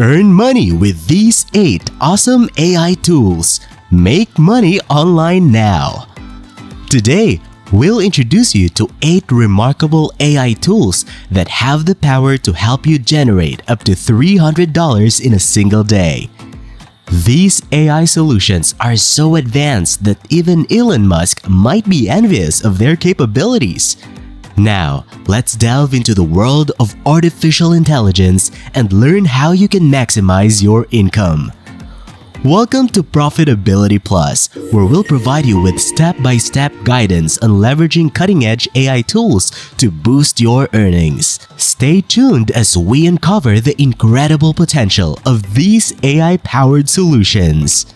Earn money with these 8 awesome AI tools. Make money online now. Today, we'll introduce you to 8 remarkable AI tools that have the power to help you generate up to $300 in a single day. These AI solutions are so advanced that even Elon Musk might be envious of their capabilities. Now, let's delve into the world of artificial intelligence and learn how you can maximize your income. Welcome to Profitability Plus, where we'll provide you with step-by-step guidance on leveraging cutting-edge AI tools to boost your earnings. Stay tuned as we uncover the incredible potential of these AI-powered solutions.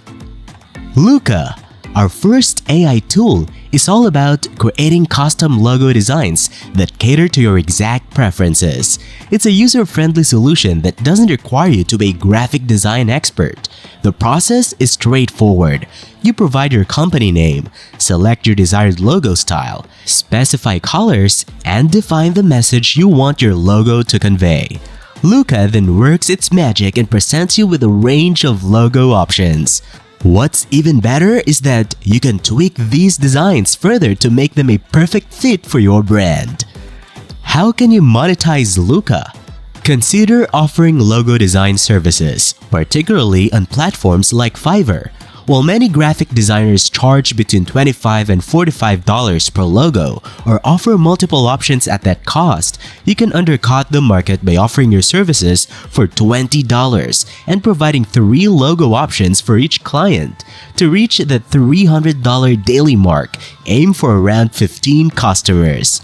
Luca, our first AI tool, is all about creating custom logo designs that cater to your exact preferences. It's a user-friendly solution that doesn't require you to be a graphic design expert. The process is straightforward. You provide your company name, select your desired logo style, specify colors, and define the message you want your logo to convey. Luca then works its magic and presents you with a range of logo options. What's even better is that you can tweak these designs further to make them a perfect fit for your brand. How can you monetize Luca? Consider offering logo design services, particularly on platforms like Fiverr. While many graphic designers charge between $25 and $45 per logo or offer multiple options at that cost, you can undercut the market by offering your services for $20 and providing 3 logo options for each client. To reach the $300 daily mark, aim for around 15 customers.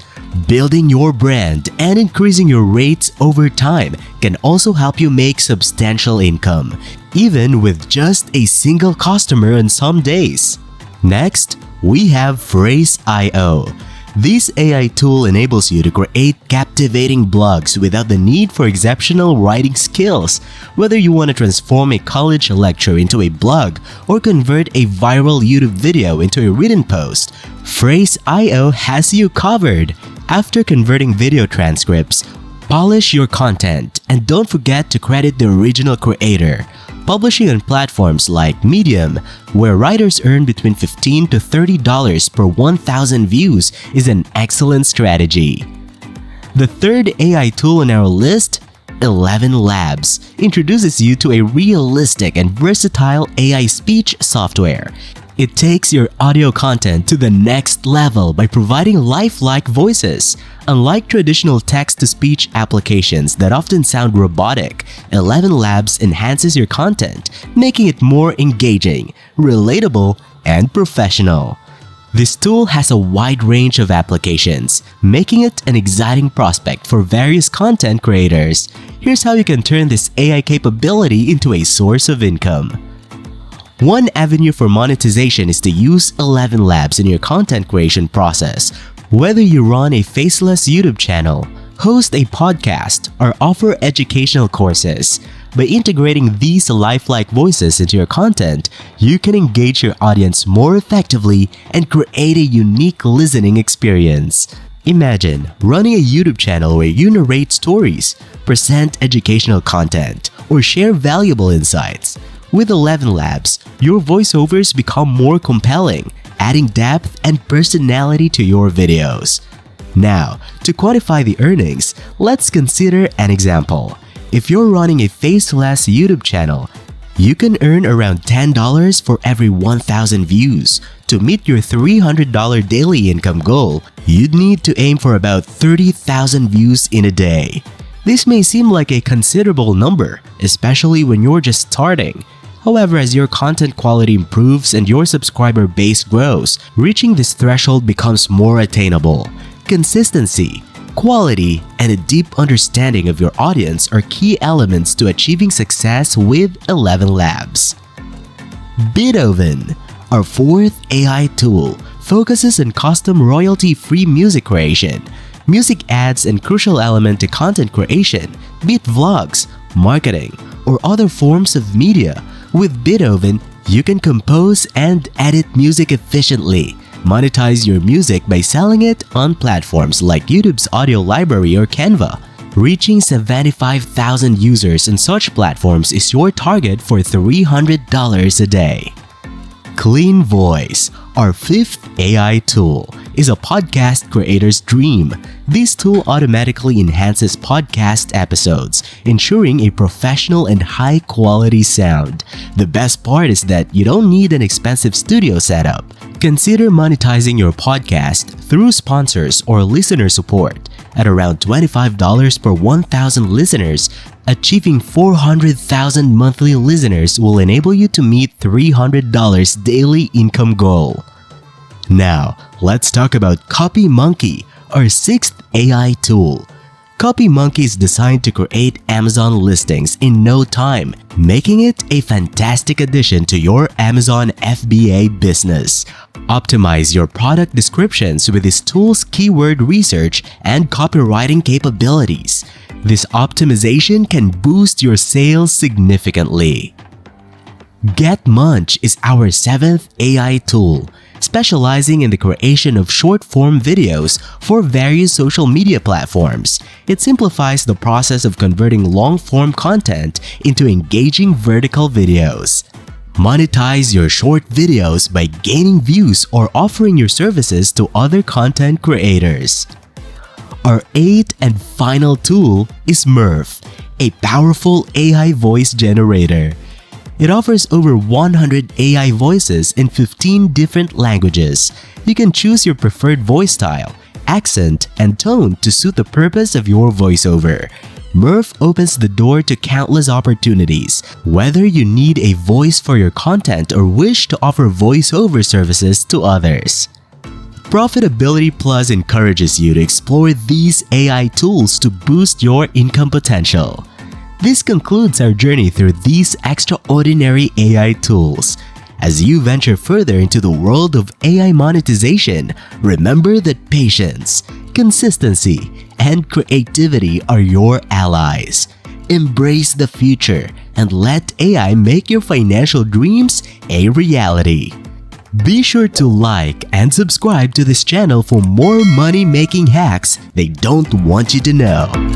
Building your brand and increasing your rates over time can also help you make substantial income, even with just a single customer on some days. Next, we have Phraseio. This AI tool enables you to create captivating blogs without the need for exceptional writing skills. Whether you want to transform a college lecture into a blog or convert a viral YouTube video into a written post, Phraseio has you covered. After converting video transcripts, polish your content and don't forget to credit the original creator. Publishing on platforms like Medium, where writers earn between $15 to $30 per 1,000 views, is an excellent strategy. The third AI tool on our list, 11 Labs, introduces you to a realistic and versatile AI speech software. It takes your audio content to the next level by providing lifelike voices. Unlike traditional text-to-speech applications that often sound robotic, 11 Labs enhances your content, making it more engaging, relatable, and professional. This tool has a wide range of applications, making it an exciting prospect for various content creators. Here's how you can turn this AI capability into a source of income. One avenue for monetization is to use 11 Labs in your content creation process. Whether you run a faceless YouTube channel, host a podcast, or offer educational courses, by integrating these lifelike voices into your content, you can engage your audience more effectively and create a unique listening experience. Imagine running a YouTube channel where you narrate stories, present educational content, or share valuable insights. With 11 Labs, your voiceovers become more compelling, adding depth and personality to your videos. Now, to quantify the earnings, let's consider an example. If you're running a faceless YouTube channel, you can earn around $10 for every 1,000 views. To meet your $300 daily income goal, you'd need to aim for about 30,000 views in a day. This may seem like a considerable number, especially when you're just starting. However, as your content quality improves and your subscriber base grows, reaching this threshold becomes more attainable. Consistency, quality, and a deep understanding of your audience are key elements to achieving success with 11 Labs. Boven, our fourth AI tool, focuses on custom royalty-free music creation. Music adds a crucial element to content creation, be it vlogs, marketing, or other forms of media. With Boven, you can compose and edit music efficiently. Monetize your music by selling it on platforms like YouTube's audio library or Canva. Reaching 75,000 users on such platforms is your target for $300 a day. Clean Voice, our fifth AI tool, is a podcast creator's dream. This tool automatically enhances podcast episodes, ensuring a professional and high-quality sound. The best part is that you don't need an expensive studio setup. Consider monetizing your podcast through sponsors or listener support. At around $25 per 1,000 listeners, achieving 400,000 monthly listeners will enable you to meet $300 daily income goal. Now, let's talk about CopyMonkey, our sixth AI tool. CopyMonkey is designed to create Amazon listings in no time, making it a fantastic addition to your Amazon FBA business. Optimize your product descriptions with this tool's keyword research and copywriting capabilities. This optimization can boost your sales significantly. Munch is our seventh AI tool, specializing in the creation of short-form videos for various social media platforms. It simplifies the process of converting long-form content into engaging vertical videos. Monetize your short videos by gaining views or offering your services to other content creators. Our eighth and final tool is MURF, a powerful AI voice generator. It offers over 100 AI voices in 15 different languages. You can choose your preferred voice style, accent, and tone to suit the purpose of your voiceover. MURF opens the door to countless opportunities. Whether you need a voice for your content or wish to offer voiceover services to others. Profitability Plus encourages you to explore these AI tools to boost your income potential. This concludes our journey through these extraordinary AI tools. As you venture further into the world of AI monetization, remember that patience, consistency, and creativity are your allies. Embrace the future and let AI make your financial dreams a reality. Be sure to like and subscribe to this channel for more money-making hacks they don't want you to know.